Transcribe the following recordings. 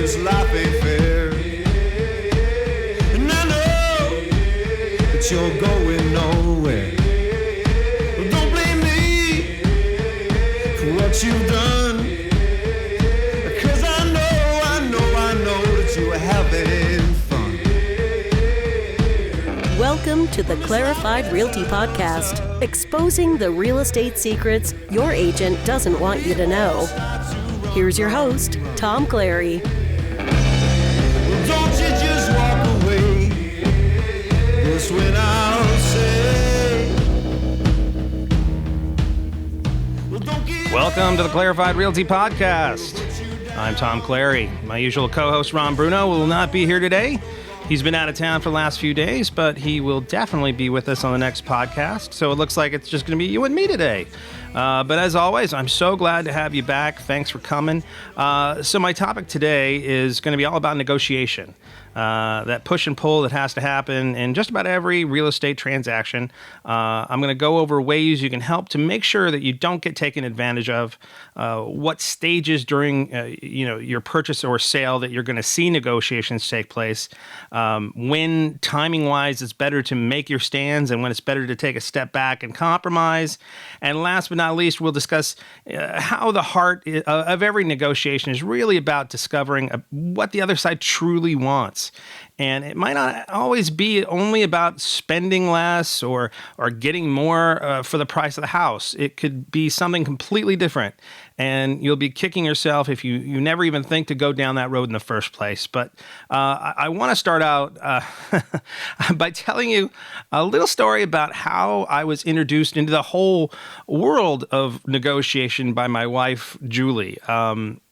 this life ain't fair. And I know that you're going nowhere. Well, don't blame me for what you've done, 'cause I know that you are having fun. Welcome to the Clarified Realty Podcast, exposing the real estate secrets your agent doesn't want you to know. Here's your host, Tom Clary. Well, don't you just walk away. That's when I'll say. Well, don't give Welcome to the Clarified Realty Podcast. I'm Tom Clary. My usual co-host, Ron Bruno, will not be here today. He's been out of town for the last few days, but he will definitely be with us on the next podcast. So it looks like it's just going to be you and me today. But as always, I'm so glad to have you back. Thanks for coming. So my topic today is going to be all about negotiation. That push and pull that has to happen in just about every real estate transaction. I'm going to go over ways you can help to make sure that you don't get taken advantage of, what stages during your purchase or sale that you're going to see negotiations take place, when timing-wise it's better to make your stands and when it's better to take a step back and compromise. And last but not least, we'll discuss how the heart of every negotiation is really about discovering what the other side truly wants. And it might not always be only about spending less or getting more for the price of the house. It could be something completely different. And you'll be kicking yourself if you never even think to go down that road in the first place. But I want to start out by telling you a little story about how I was introduced into the whole world of negotiation by my wife, Julie.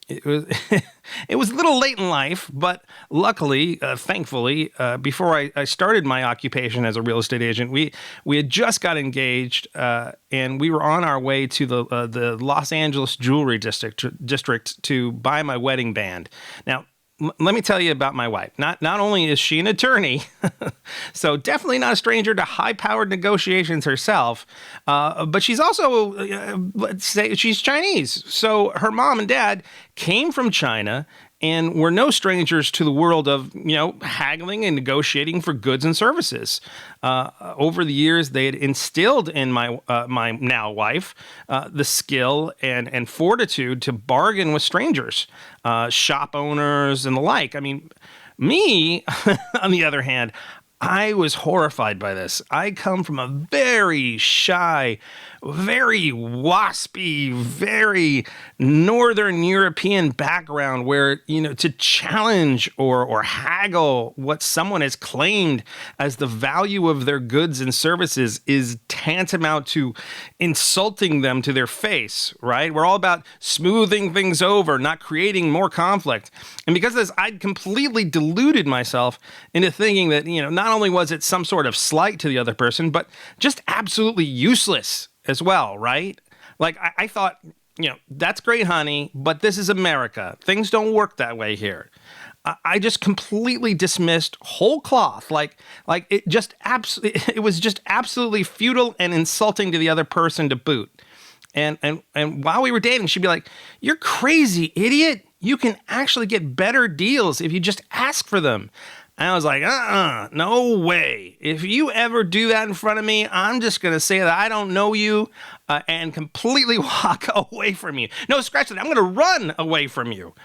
It was a little late in life, but luckily, thankfully, before I started my occupation as a real estate agent, we had just got engaged, and we were on our way to the Los Angeles Jewelry District to buy my wedding band. Now, let me tell you about my wife. Not only is she an attorney, so definitely not a stranger to high-powered negotiations herself, but she's also, let's say, she's Chinese. So her mom and dad came from China and were no strangers to the world of, haggling and negotiating for goods and services. Over the years, they had instilled in my now wife the skill and fortitude to bargain with strangers, shop owners, and the like. I mean, me, on the other hand, I was horrified by this. I come from a very shy, very waspy, very Northern European background where, to challenge or haggle what someone has claimed as the value of their goods and services is tantamount to insulting them to their face, right? We're all about smoothing things over, not creating more conflict. And because of this, I'd completely deluded myself into thinking that, not only was it some sort of slight to the other person, but just absolutely useless as well, right? Like, I thought, that's great, honey, but this is America. Things don't work that way here. I just completely dismissed whole cloth, like it was just absolutely futile and insulting to the other person to boot. And while we were dating, she'd be like, "You're crazy, idiot. You can actually get better deals if you just ask for them." And I was like, no way. If you ever do that in front of me, I'm just going to say that I don't know you and completely walk away from you. No, scratch that. I'm going to run away from you.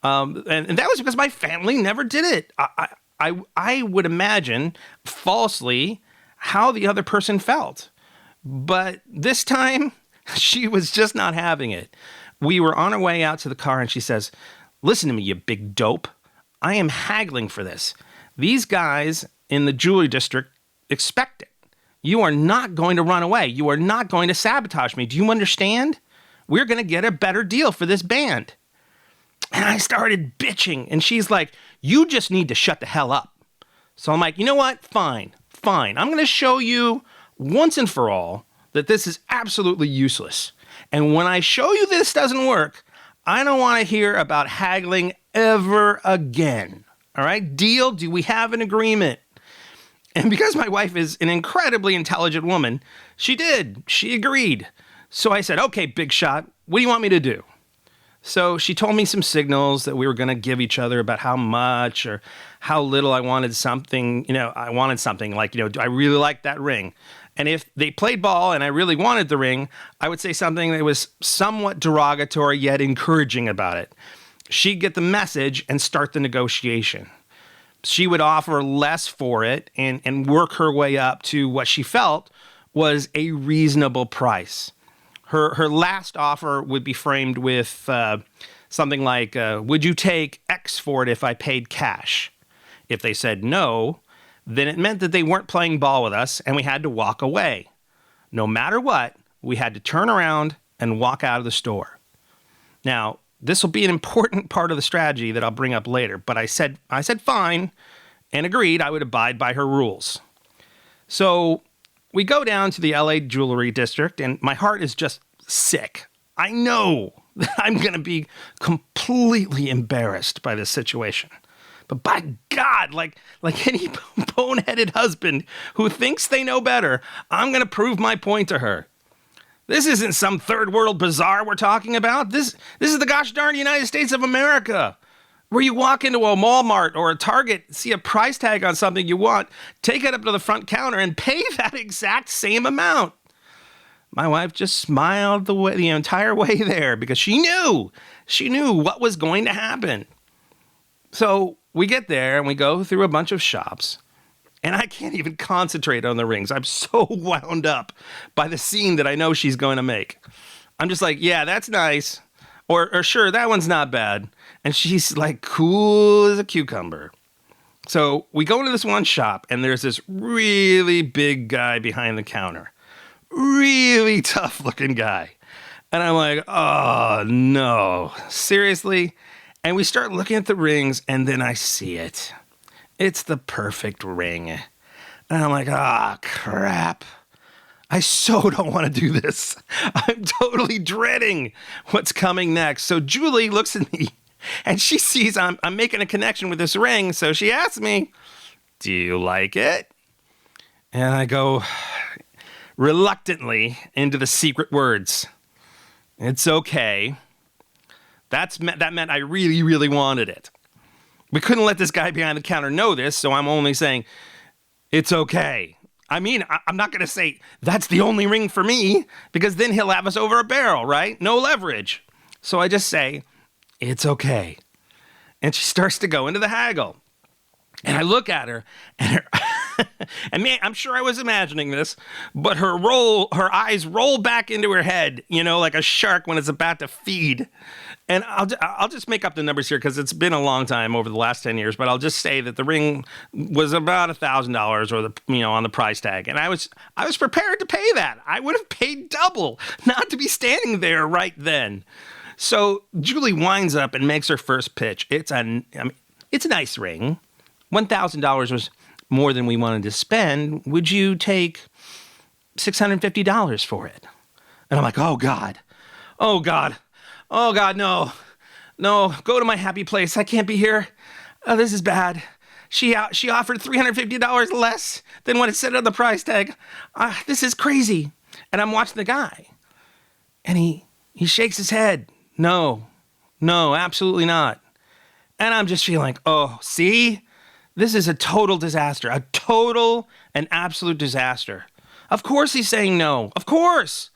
And that was because my family never did it. I would imagine falsely how the other person felt. But this time, she was just not having it. We were on our way out to the car and she says, "Listen to me, you big dope. I am haggling for this. These guys in the jewelry district expect it. You are not going to run away. You are not going to sabotage me. Do you understand? We're going to get a better deal for this band." And I started bitching. And she's like, "You just need to shut the hell up." So I'm like, you know what? Fine. I'm going to show you once and for all that this is absolutely useless. And when I show you this doesn't work, I don't want to hear about haggling ever again. All right, deal? Do we have an agreement? And because my wife is an incredibly intelligent woman, she did. She agreed. So I said, "Okay, big shot, what do you want me to do?" So she told me some signals that we were going to give each other about how much or how little I wanted something. I wanted something like, do I really like that ring? And if they played ball and I really wanted the ring, I would say something that was somewhat derogatory yet encouraging about it. She'd get the message and start the negotiation. She would offer less for it and work her way up to what she felt was a reasonable price. Her last offer would be framed with something like, would you take X for it if I paid cash? If they said no, then it meant that they weren't playing ball with us and we had to walk away. No matter what, we had to turn around and walk out of the store. Now, this will be an important part of the strategy that I'll bring up later, but I said fine and agreed I would abide by her rules. So we go down to the LA Jewelry District and my heart is just sick. I know that I'm going to be completely embarrassed by this situation. But by God, like any boneheaded husband who thinks they know better, I'm going to prove my point to her. This isn't some third world bazaar we're talking about. This is the gosh darn United States of America, where you walk into a Walmart or a Target, see a price tag on something you want, take it up to the front counter and pay that exact same amount. My wife just smiled the entire way there because she knew what was going to happen. So we get there and we go through a bunch of shops and I can't even concentrate on the rings. I'm so wound up by the scene that I know she's going to make. I'm just like, yeah, that's nice. Or sure, that one's not bad. And she's like cool as a cucumber. So we go into this one shop and there's this really big guy behind the counter. Really tough looking guy. And I'm like, oh no, seriously? And we start looking at the rings and then I see it. It's the perfect ring. And I'm like, crap. I so don't want to do this. I'm totally dreading what's coming next. So Julie looks at me and she sees I'm making a connection with this ring. So she asks me, do you like it? And I go reluctantly into the secret words. It's okay. That meant I really, really wanted it. We couldn't let this guy behind the counter know this, so I'm only saying, it's okay. I mean, I'm not going to say, that's the only ring for me, because then he'll have us over a barrel, right? No leverage. So I just say, it's okay. And she starts to go into the haggle. And I look at her, and and man, I'm sure I was imagining this, but her eyes roll back into her head, like a shark when it's about to feed. And I'll just make up the numbers here because it's been a long time over the last 10 years, but I'll just say that the ring was about $1,000 or on the price tag. And I was prepared to pay that. I would have paid double not to be standing there right then. So Julie winds up and makes her first pitch. It's a nice ring. $1,000 was more than we wanted to spend. Would you take $650 for it? And I'm like, oh God, no, go to my happy place. I can't be here. Oh, this is bad. She offered $350 less than what it said on the price tag. This is crazy. And I'm watching the guy and he shakes his head. No, absolutely not. And I'm just feeling like, oh, see? This is a total disaster, a total and absolute disaster. Of course he's saying no, of course.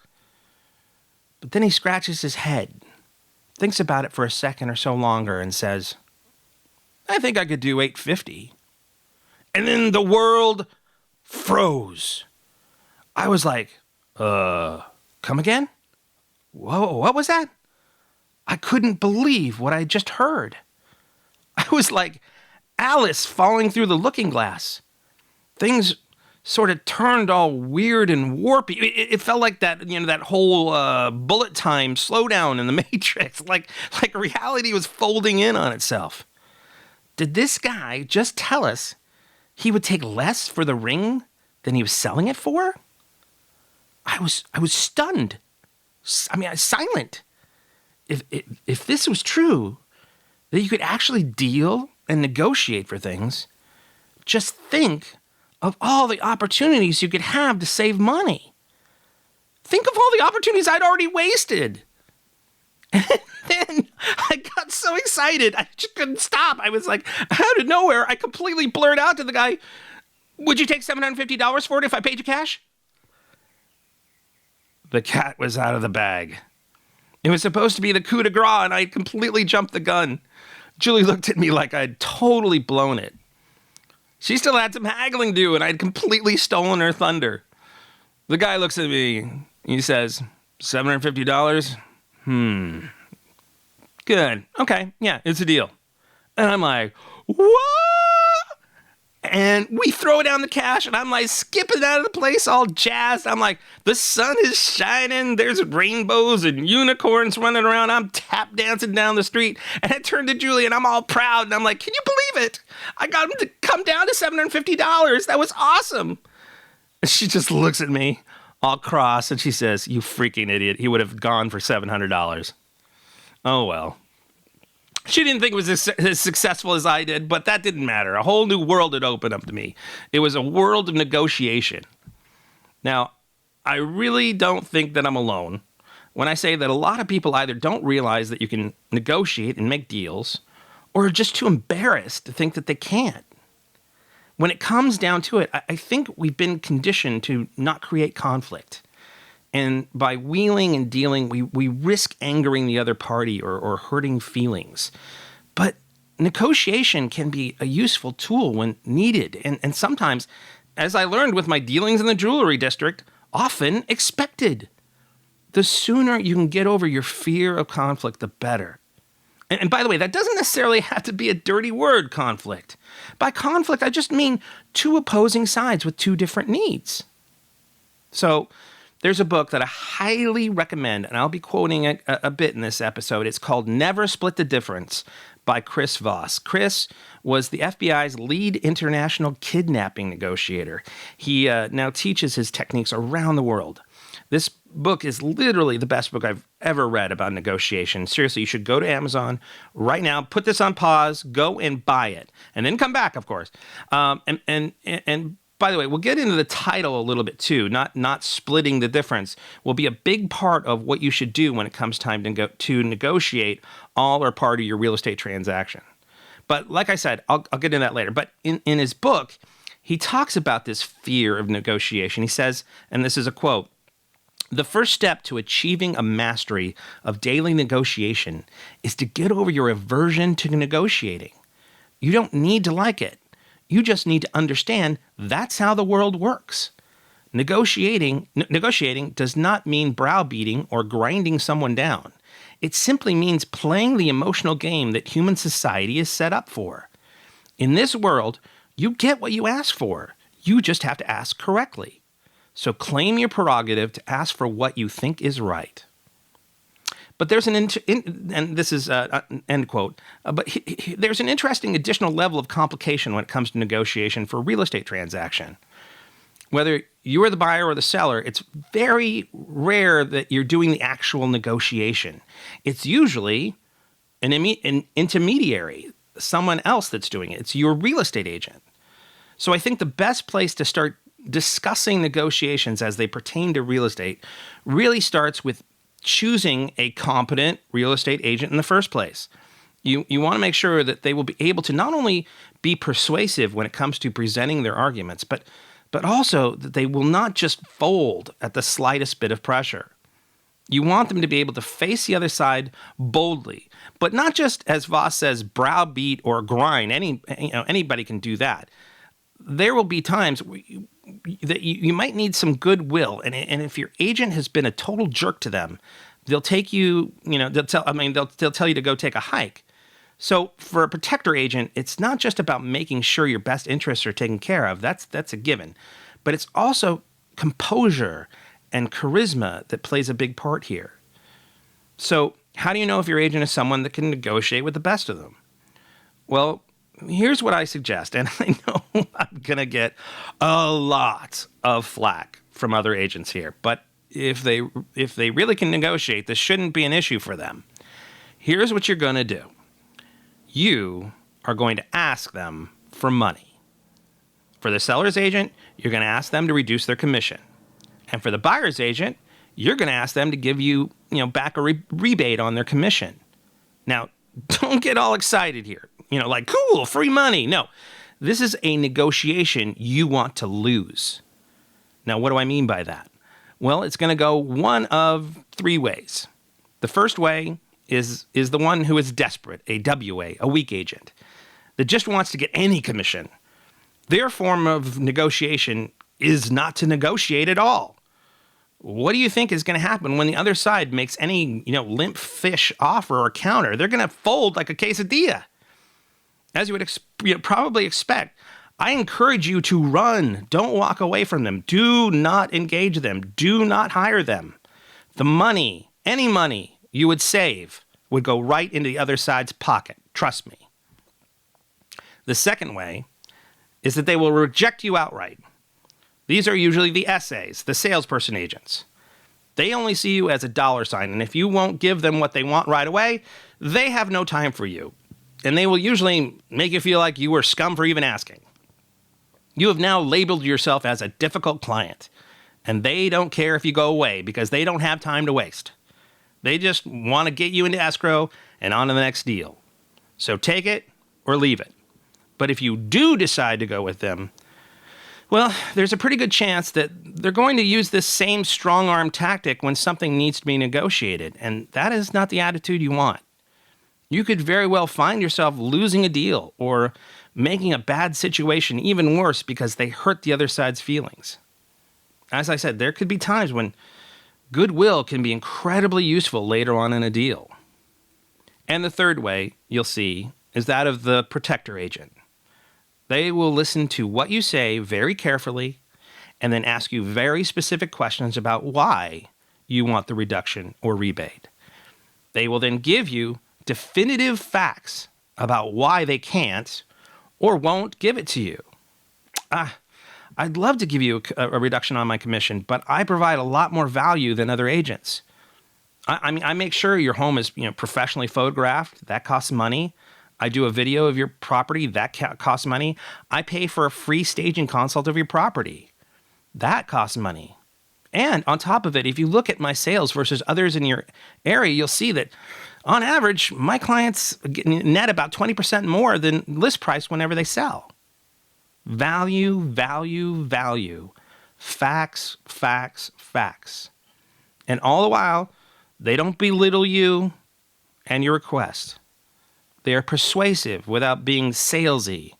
But then he scratches his head, thinks about it for a second or so longer and says, I think I could do $850. And then the world froze. I was like, come again? Whoa, what was that? I couldn't believe what I just heard. I was like Alice falling through the looking glass. Things sort of turned all weird and warpy. It felt like that, that whole bullet time slowdown in the Matrix, like reality was folding in on itself. Did this guy just tell us he would take less for the ring than he was selling it for? I was stunned. I mean, silent. If this was true, that you could actually deal and negotiate for things, just think of all the opportunities you could have to save money. Think of all the opportunities I'd already wasted. And then so excited. I just couldn't stop. I was like, out of nowhere, I completely blurred out to the guy, would you take $750 for it if I paid you cash? The cat was out of the bag. It was supposed to be the coup de grace, and I completely jumped the gun. Julie looked at me like I'd totally blown it. She still had some haggling to do, and I'd completely stolen her thunder. The guy looks at me. He says, $750? Good. Okay. Yeah, it's a deal. And I'm like, what? And we throw down the cash, and I'm like skipping out of the place all jazzed. I'm like, the sun is shining. There's rainbows and unicorns running around. I'm tap dancing down the street. And I turn to Julie, and I'm all proud. And I'm like, can you believe it? I got him to come down to $750. That was awesome. And she just looks at me all cross, and she says, you freaking idiot. He would have gone for $700. Oh, well. She didn't think it was as successful as I did, but that didn't matter. A whole new world had opened up to me. It was a world of negotiation. Now, I really don't think that I'm alone when I say that a lot of people either don't realize that you can negotiate and make deals, or are just too embarrassed to think that they can't. When it comes down to it, I think we've been conditioned to not create conflict. And by wheeling and dealing, we risk angering the other party or hurting feelings. But negotiation can be a useful tool when needed. And sometimes, as I learned with my dealings in the jewelry district, often expected. The sooner you can get over your fear of conflict, the better. And by the way, that doesn't necessarily have to be a dirty word, conflict. By conflict, I just mean two opposing sides with two different needs. So there's a book that I highly recommend, and I'll be quoting it a bit in this episode. It's called Never Split the Difference by Chris Voss. Chris was the FBI's lead international kidnapping negotiator. He now teaches his techniques around the world. This book is literally the best book I've ever read about negotiation. Seriously, you should go to Amazon right now, put this on pause, go and buy it, and then come back, of course. And by the way, we'll get into the title a little bit too. Not splitting the difference will be a big part of what you should do when it comes time to negotiate all or part of your real estate transaction. But like I said, I'll get into that later. But in his book, he talks about this fear of negotiation. He says, and this is a quote, "The first step to achieving a mastery of daily negotiation is to get over your aversion to negotiating. You don't need to like it. You just need to understand that's how the world works. Negotiating does not mean browbeating or grinding someone down. It simply means playing the emotional game that human society is set up for. In this world, you get what you ask for. You just have to ask correctly. So claim your prerogative to ask for what you think is right." But there's and this is end quote. But there's an interesting additional level of complication when it comes to negotiation for a real estate transaction. Whether you are the buyer or the seller, it's very rare that you're doing the actual negotiation. It's usually an intermediary, someone else that's doing it. It's your real estate agent. So I think the best place to start discussing negotiations as they pertain to real estate really starts with choosing a competent real estate agent in the first place. You want to make sure that they will be able to not only be persuasive when it comes to presenting their arguments, but also that they will not just fold at the slightest bit of pressure. You want them to be able to face the other side boldly, but not just, as Voss says, browbeat or grind. Anybody can do that. There will be times that you might need some goodwill, and if your agent has been a total jerk to them, they'll take you. They'll tell you to go take a hike. So for a protector agent, it's not just about making sure your best interests are taken care of. That's a given, but it's also composure and charisma that plays a big part here. So how do you know if your agent is someone that can negotiate with the best of them? Well, here's what I suggest, and I know I'm going to get a lot of flack from other agents here, but if they really can negotiate, this shouldn't be an issue for them. Here's what you're going to do. You are going to ask them for money. For the seller's agent, you're going to ask them to reduce their commission. And for the buyer's agent, you're going to ask them to give you, back a rebate on their commission. Now, Don't get all excited here. Like, cool, free money. No, this is a negotiation you want to lose. Now, what do I mean by that? Well, it's going to go one of three ways. The first way is the one who is desperate, a WA, a weak agent, that just wants to get any commission. Their form of negotiation is not to negotiate at all. What do you think is going to happen when the other side makes any, limp fish offer or counter? They're going to fold like a quesadilla. As you would probably expect, I encourage you to run. Don't walk away from them. Do not engage them. Do not hire them. The money, any money you would save would go right into the other side's pocket. Trust me. The second way is that they will reject you outright. These are usually the SAs, the salesperson agents. They only see you as a dollar sign, and if you won't give them what they want right away, they have no time for you. And they will usually make you feel like you were scum for even asking. You have now labeled yourself as a difficult client, and they don't care if you go away because they don't have time to waste. They just want to get you into escrow and on to the next deal. So take it or leave it. But if you do decide to go with them, well, there's a pretty good chance that they're going to use this same strong-arm tactic when something needs to be negotiated, and that is not the attitude you want. You could very well find yourself losing a deal or making a bad situation even worse because they hurt the other side's feelings. As I said, there could be times when goodwill can be incredibly useful later on in a deal. And the third way you'll see is that of the protector agent. They will listen to what you say very carefully and then ask you very specific questions about why you want the reduction or rebate. They will then give you definitive facts about why they can't or won't give it to you. I'd love to give you a reduction on my commission, but I provide a lot more value than other agents. I make sure your home is professionally photographed. That costs money. I do a video of your property. That costs money. I pay for a free staging consult of your property. That costs money. And on top of it, if you look at my sales versus others in your area, you'll see that on average, my clients net about 20% more than list price whenever they sell. Value, value, value. Facts, facts, facts. And all the while, they don't belittle you and your request. They are persuasive without being salesy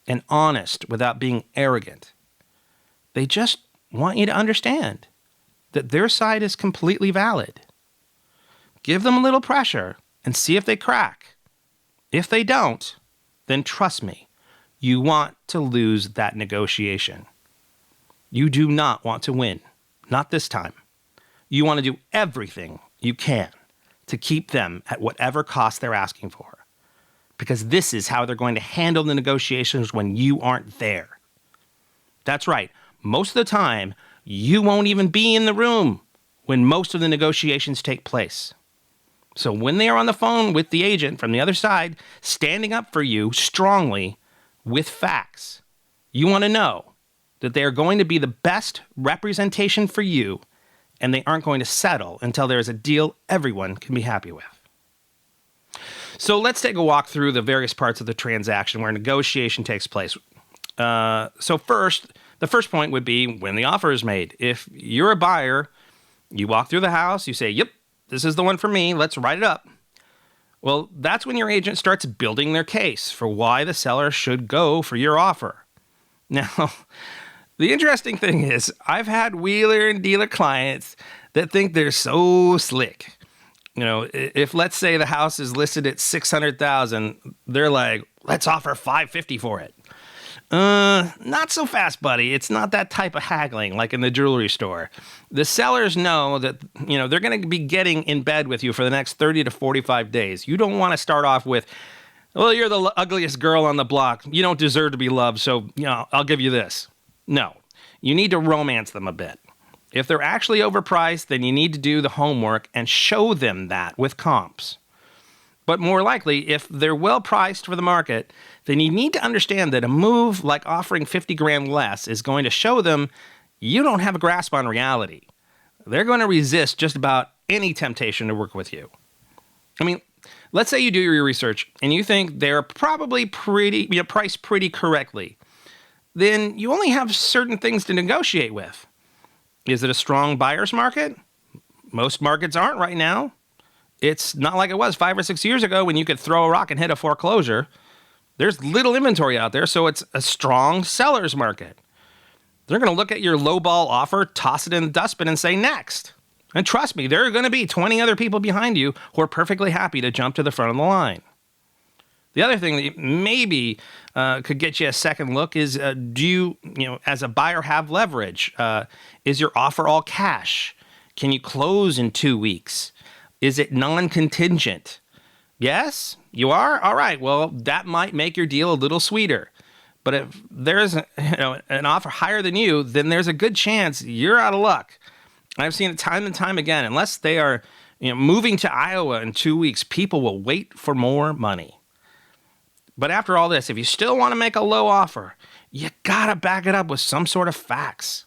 and honest without being arrogant. They just want you to understand that their side is completely valid. Give them a little pressure and see if they crack. If they don't, then trust me, you want to lose that negotiation. You do not want to win. Not this time. You want to do everything you can to keep them at whatever cost they're asking for. Because this is how they're going to handle the negotiations when you aren't there. That's right. Most of the time, you won't even be in the room when most of the negotiations take place. So when they are on the phone with the agent from the other side, standing up for you strongly with facts, you want to know that they are going to be the best representation for you, and they aren't going to settle until there is a deal everyone can be happy with. So let's take a walk through the various parts of the transaction where negotiation takes place. So first, the first point would be when the offer is made. If you're a buyer, you walk through the house, you say, yep, this is the one for me, let's write it up. Well, that's when your agent starts building their case for why the seller should go for your offer. Now, the interesting thing is, I've had wheeler and dealer clients that think they're so slick. If let's say the house is listed at $600,000, they're like, let's offer $550 for it. Not so fast, buddy. It's not that type of haggling like in the jewelry store. The sellers know that, they're going to be getting in bed with you for the next 30 to 45 days. You don't want to start off with, well, you're the ugliest girl on the block. You don't deserve to be loved, so, I'll give you this. No, you need to romance them a bit. If they're actually overpriced, then you need to do the homework and show them that with comps. But more likely, if they're well priced for the market, then you need to understand that a move like offering $50,000 less is going to show them you don't have a grasp on reality. They're going to resist just about any temptation to work with you. I mean, let's say you do your research and you think they're probably priced pretty correctly. Then you only have certain things to negotiate with. Is it a strong buyer's market? Most markets aren't right now. It's not like it was 5 or 6 years ago when you could throw a rock and hit a foreclosure. There's little inventory out there, so it's a strong seller's market. They're going to look at your lowball offer, toss it in the dustbin, and say next. And trust me, there are going to be 20 other people behind you who are perfectly happy to jump to the front of the line. The other thing that maybe could get you a second look is, do you, as a buyer, have leverage? Is your offer all cash? Can you close in 2 weeks? Is it non-contingent? Yes, you are? All right, well, that might make your deal a little sweeter. But if there's an offer higher than you, then there's a good chance you're out of luck. I've seen it time and time again. Unless they are moving to Iowa in 2 weeks, people will wait for more money. But after all this, if you still want to make a low offer, you got to back it up with some sort of facts.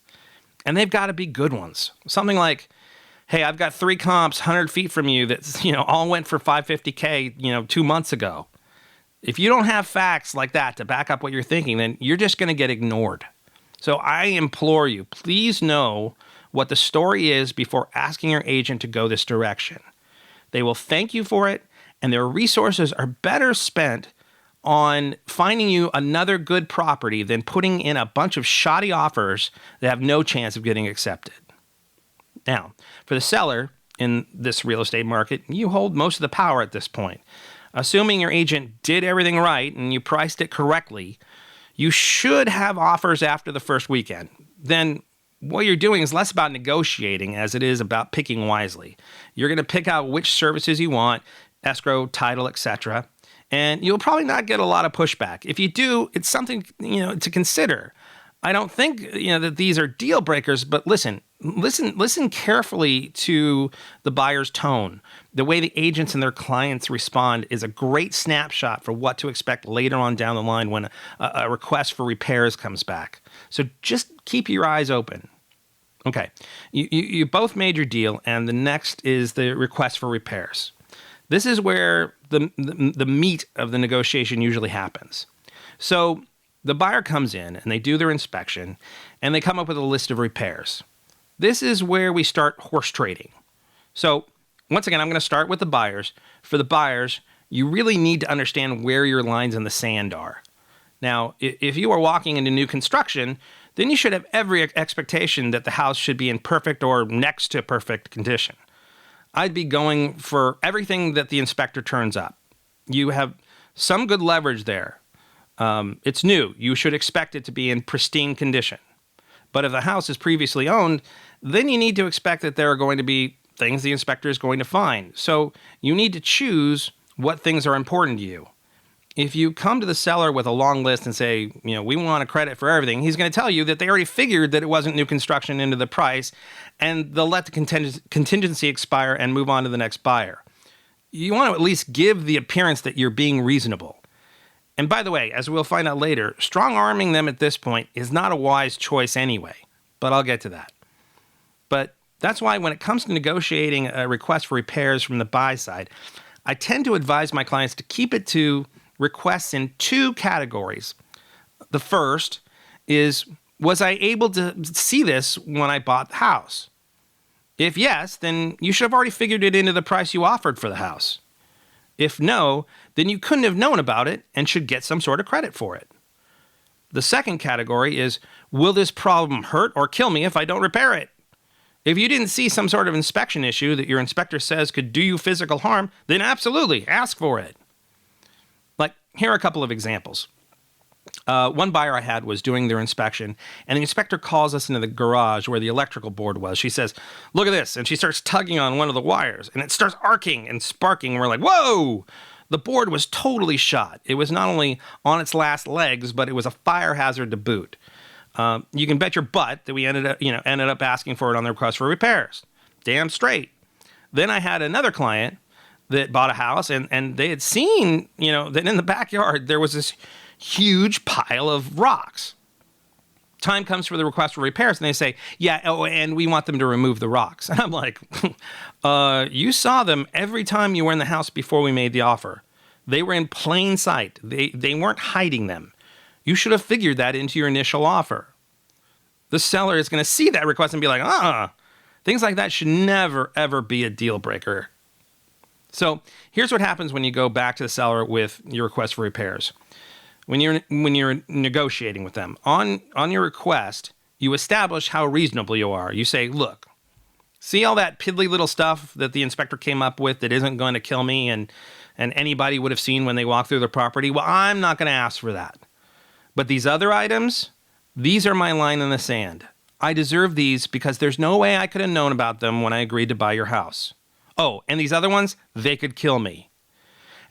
And they've got to be good ones. Something like, hey, I've got 3 comps 100 feet from you that all went for $550K 2 months ago. If you don't have facts like that to back up what you're thinking, then you're just going to get ignored. So I implore you, please know what the story is before asking your agent to go this direction. They will thank you for it, and their resources are better spent on finding you another good property than putting in a bunch of shoddy offers that have no chance of getting accepted. Now, for the seller in this real estate market, you hold most of the power at this point. Assuming your agent did everything right and you priced it correctly, you should have offers after the first weekend. Then what you're doing is less about negotiating as it is about picking wisely. You're going to pick out which services you want, escrow, title, etc., and you'll probably not get a lot of pushback. If you do, it's something to consider. I don't think that these are deal breakers, but listen carefully to the buyer's tone. The way the agents and their clients respond is a great snapshot for what to expect later on down the line when a request for repairs comes back. So just keep your eyes open. Okay, you both made your deal, and the next is the request for repairs. This is where the meat of the negotiation usually happens. So the buyer comes in and they do their inspection and they come up with a list of repairs. This is where we start horse trading. So once again, I'm going to start with the buyers. For the buyers, you really need to understand where your lines in the sand are. Now, if you are walking into new construction, then you should have every expectation that the house should be in perfect or next to perfect condition. I'd be going for everything that the inspector turns up. You have some good leverage there. It's new. You should expect it to be in pristine condition. But if the house is previously owned, then you need to expect that there are going to be things the inspector is going to find. So you need to choose what things are important to you. If you come to the seller with a long list and say, we want a credit for everything, he's going to tell you that they already figured that it wasn't new construction into the price, and they'll let the contingency expire and move on to the next buyer. You want to at least give the appearance that you're being reasonable. And by the way, as we'll find out later, strong-arming them at this point is not a wise choice anyway, but I'll get to that. But that's why when it comes to negotiating a request for repairs from the buy side, I tend to advise my clients to keep it to requests in 2 categories. The first is, was I able to see this when I bought the house? If yes, then you should have already figured it into the price you offered for the house. If no, then you couldn't have known about it and should get some sort of credit for it. The second category is, will this problem hurt or kill me if I don't repair it? If you didn't see some sort of inspection issue that your inspector says could do you physical harm, then absolutely ask for it. Like, here are a couple of examples. One buyer I had was doing their inspection, and the inspector calls us into the garage where the electrical board was. She says, look at this, and she starts tugging on one of the wires, and it starts arcing and sparking, and we're like, whoa! The board was totally shot. It was not only on its last legs, but it was a fire hazard to boot. You can bet your butt that we ended up asking for it on the request for repairs. Damn straight. Then I had another client that bought a house, and they had seen, that in the backyard there was this huge pile of rocks. time comes for the request for repairs, and they say, yeah, oh, and we want them to remove the rocks. And I'm like, you saw them every time you were in the house before we made the offer. They were in plain sight. They weren't hiding them. You should have figured that into your initial offer. The seller is going to see that request and be like, things like that should never, ever be a deal breaker. So here's what happens when you go back to the seller with your request for repairs. When you're negotiating with them, on your request, you establish how reasonable you are. You say, look, see all that piddly little stuff that the inspector came up with that isn't going to kill me and anybody would have seen when they walk through the property? Well, I'm not going to ask for that. But these other items, these are my line in the sand. I deserve these because there's no way I could have known about them when I agreed to buy your house. Oh, and these other ones, they could kill me.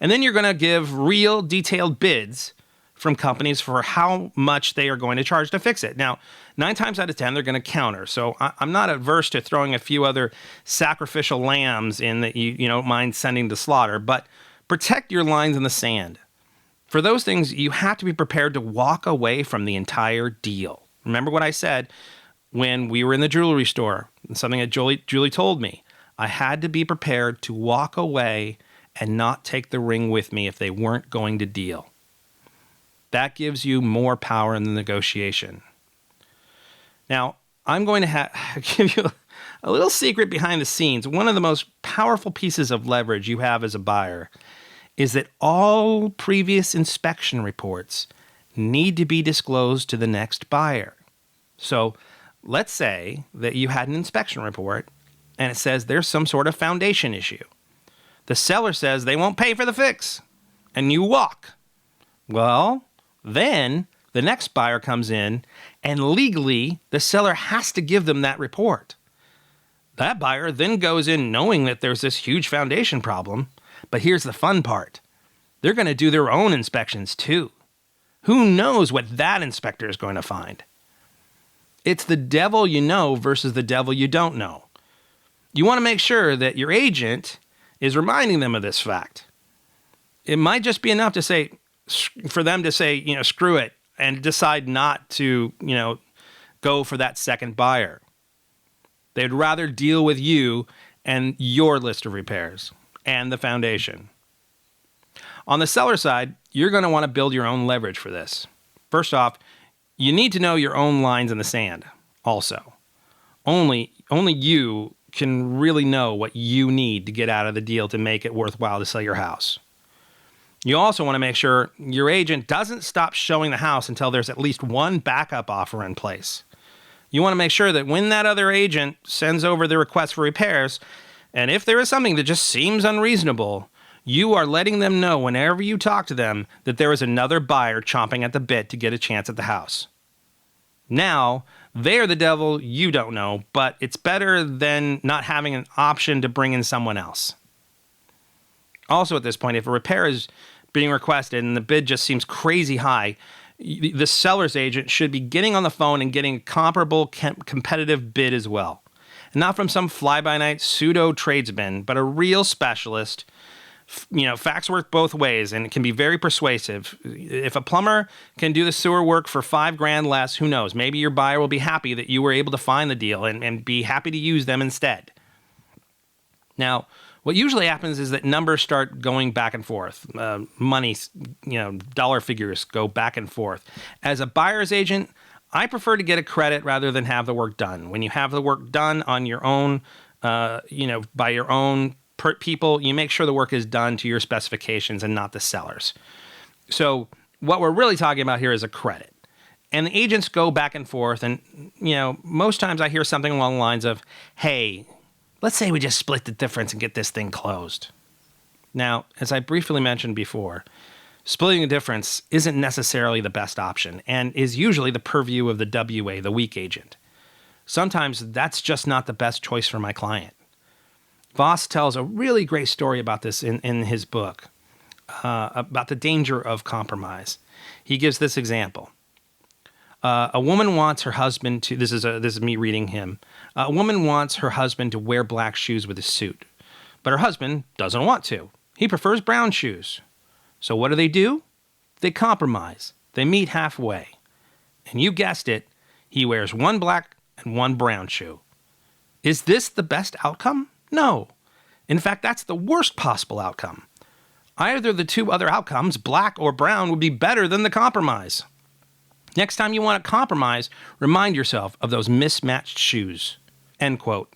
And then you're going to give real detailed bids from companies for how much they are going to charge to fix it. Now, 9 times out of 10, they're going to counter. So I'm not averse to throwing a few other sacrificial lambs in that you don't mind sending to slaughter, but protect your lines in the sand. For those things, you have to be prepared to walk away from the entire deal. Remember what I said when we were in the jewelry store, something that Julie told me. I had to be prepared to walk away and not take the ring with me if they weren't going to deal. That gives you more power in the negotiation. Now, I'm going to give you a little secret behind the scenes. One of the most powerful pieces of leverage you have as a buyer is that all previous inspection reports need to be disclosed to the next buyer. So let's say that you had an inspection report and it says there's some sort of foundation issue. The seller says they won't pay for the fix, and you walk. Well, then the next buyer comes in, and legally the seller has to give them that report. That buyer then goes in knowing that there's this huge foundation problem, but here's the fun part. They're going to do their own inspections too. Who knows what that inspector is going to find? It's the devil you know versus the devil you don't know. You want to make sure that your agent is reminding them of this fact. It might just be enough to say, for them to say, screw it, and decide not to, go for that second buyer. They'd rather deal with you and your list of repairs and the foundation. On the seller side, you're going to want to build your own leverage for this. First off, you need to know your own lines in the sand also. Only you can really know what you need to get out of the deal to make it worthwhile to sell your house. You also want to make sure your agent doesn't stop showing the house until there's at least one backup offer in place. You want to make sure that when that other agent sends over the request for repairs, and if there is something that just seems unreasonable, you are letting them know whenever you talk to them that there is another buyer chomping at the bit to get a chance at the house. Now, they are the devil you don't know, but it's better than not having an option to bring in someone else. Also at this point, if a repair is being requested and the bid just seems crazy high, the seller's agent should be getting on the phone and getting a comparable competitive bid as well. And not from some fly-by-night pseudo-tradesman, but a real specialist. Facts work both ways, and it can be very persuasive. If a plumber can do the sewer work for $5,000 less, who knows? Maybe your buyer will be happy that you were able to find the deal and be happy to use them instead. Now, what usually happens is that numbers start going back and forth. Money, dollar figures go back and forth. As a buyer's agent, I prefer to get a credit rather than have the work done. When you have the work done on your own, by your own people, you make sure the work is done to your specifications and not the seller's. So what we're really talking about here is a credit. And the agents go back and forth, and most times I hear something along the lines of, hey, let's say we just split the difference and get this thing closed. Now, as I briefly mentioned before, splitting the difference isn't necessarily the best option and is usually the purview of the WA, the weak agent. Sometimes that's just not the best choice for my client. Voss tells a really great story about this in his book, about the danger of compromise. He gives this example. A woman wants her husband to, this is me reading him. A woman wants her husband to wear black shoes with a suit, but her husband doesn't want to. He prefers brown shoes. So what do? They compromise. They meet halfway. And you guessed it, He wears one black and one brown shoe. Is this the best outcome? No. In fact, that's the worst possible outcome. Either of the two other outcomes, black or brown, would be better than the compromise. Next time you want to compromise, remind yourself of those mismatched shoes. End quote.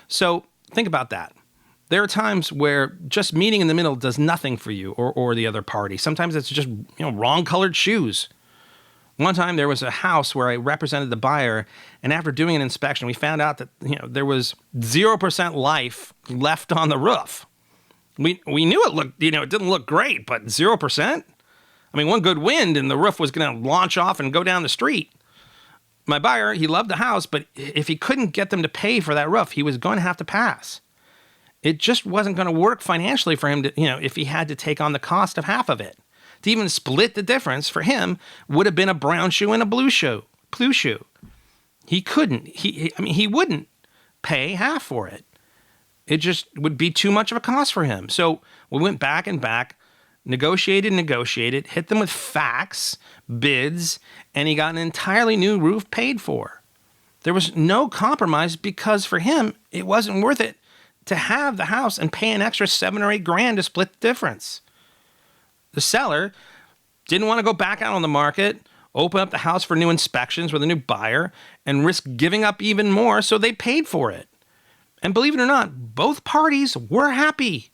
So think about that. There are times where just meeting in the middle does nothing for you or the other party. Sometimes it's just wrong colored shoes. One time there was a house where I represented the buyer, and after doing an inspection, we found out that there was 0% life left on the roof. We knew it looked, it didn't look great, but 0%? I mean, one good wind and the roof was going to launch off and go down the street. My buyer, he loved the house, but if he couldn't get them to pay for that roof, he was going to have to pass. It just wasn't going to work financially for him to, if he had to take on the cost of half of it. To even split the difference for him would have been a brown shoe and a blue shoe. He couldn't. He wouldn't pay half for it. It just would be too much of a cost for him. So we went back and back, negotiated, hit them with facts, bids, and he got an entirely new roof paid for. There was no compromise because for him, it wasn't worth it to have the house and pay an extra $7 or $8 to split the difference. The seller didn't want to go back out on the market, open up the house for new inspections with a new buyer, and risk giving up even more, so they paid for it. And believe it or not, both parties were happy.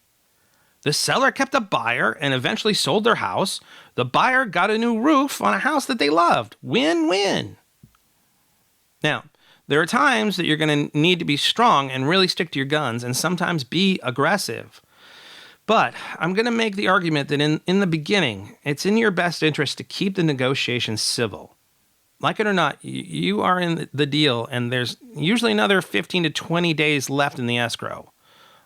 The seller kept a buyer and eventually sold their house. The buyer got a new roof on a house that they loved. Win-win. Now, there are times that you're going to need to be strong and really stick to your guns and sometimes be aggressive. But I'm going to make the argument that in the beginning, it's in your best interest to keep the negotiations civil. Like it or not, you are in the deal, and there's usually another 15 to 20 days left in the escrow.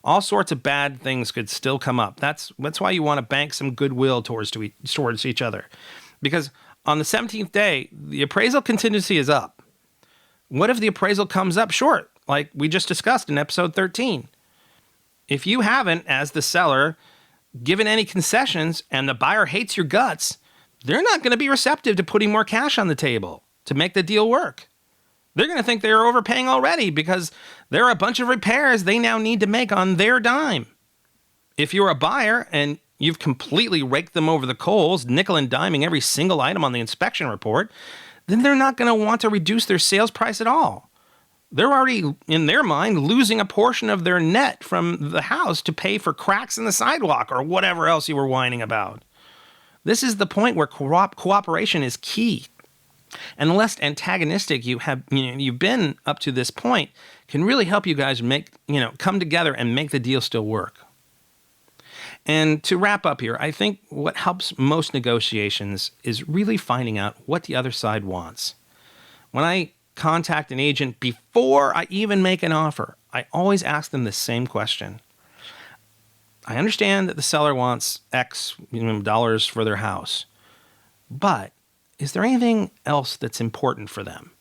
All sorts of bad things could still come up. That's why you want to bank some goodwill towards each other. Because on the 17th day, the appraisal contingency is up. What if the appraisal comes up short, like we just discussed in episode 13? If you haven't, as the seller, given any concessions and the buyer hates your guts, they're not going to be receptive to putting more cash on the table to make the deal work. They're going to think they're overpaying already because there are a bunch of repairs they now need to make on their dime. If you're a buyer and you've completely raked them over the coals, nickel and diming every single item on the inspection report, then they're not going to want to reduce their sales price at all. They're already, in their mind, losing a portion of their net from the house to pay for cracks in the sidewalk or whatever else you were whining about. This is the point where cooperation is key. And the less antagonistic you've been up to this point can really help you guys come together and make the deal still work. And to wrap up here, I think what helps most negotiations is really finding out what the other side wants. When I contact an agent before I even make an offer, I always ask them the same question. I understand that the seller wants X dollars for their house, but is there anything else that's important for them?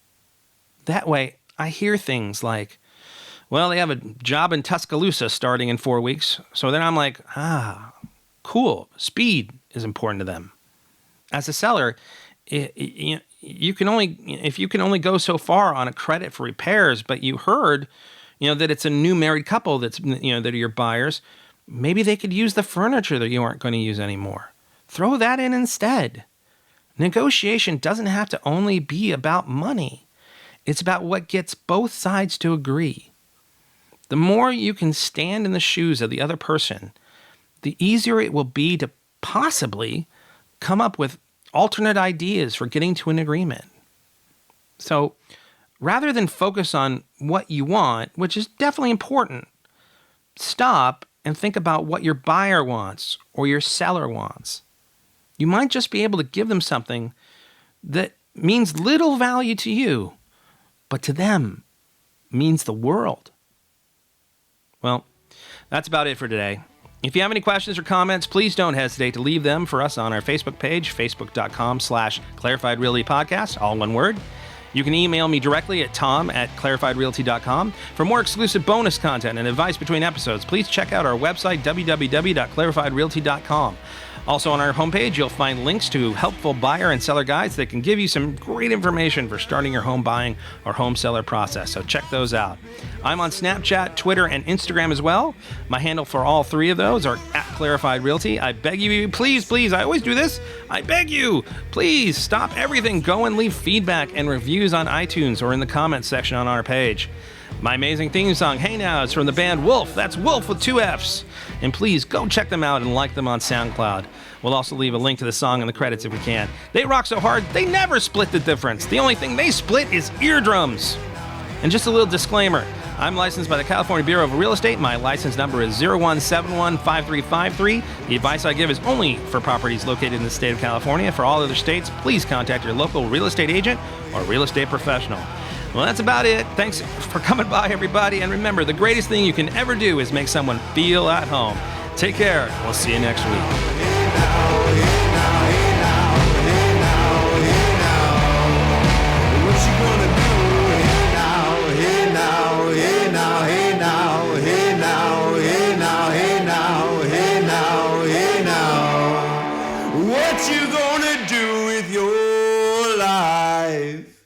That way, I hear things like, well, they have a job in Tuscaloosa starting in 4 weeks. So then I'm like, cool. Speed is important to them. As a seller, if you can only go so far on a credit for repairs, but you heard, that it's a new married couple that are your buyers, maybe they could use the furniture that you aren't going to use anymore. Throw that in instead. Negotiation doesn't have to only be about money. It's about what gets both sides to agree. The more you can stand in the shoes of the other person, the easier it will be to possibly come up with alternate ideas for getting to an agreement. So rather than focus on what you want, which is definitely important, stop and think about what your buyer wants or your seller wants. You might just be able to give them something that means little value to you, but to them means the world. Well, that's about it for today. If you have any questions or comments, please don't hesitate to leave them for us on our Facebook page, facebook.com/Clarified Realty Podcast, all one word. You can email me directly at tom@clarifiedrealty.com. For more exclusive bonus content and advice between episodes, please check out our website, www.clarifiedrealty.com. Also on our homepage, you'll find links to helpful buyer and seller guides that can give you some great information for starting your home buying or home seller process. So check those out. I'm on Snapchat, Twitter, and Instagram as well. My handle for all three of those are @Clarified Realty. I beg you, please, I always do this. I beg you, please stop everything. Go and leave feedback and reviews on iTunes or in the comments section on our page. My amazing theme song, Hey Now, is from the band Wolf. That's Wolf with 2 Fs. And please go check them out and like them on SoundCloud. We'll also leave a link to the song in the credits if we can. They rock so hard, they never split the difference. The only thing they split is eardrums. And just a little disclaimer, I'm licensed by the California Bureau of Real Estate. My license number is 01715353. The advice I give is only for properties located in the state of California. For all other states, please contact your local real estate agent or real estate professional. Well, that's about it. Thanks for coming by, everybody. And remember, the greatest thing you can ever do is make someone feel at home. Take care. We'll see you next week. What you gonna do with your life?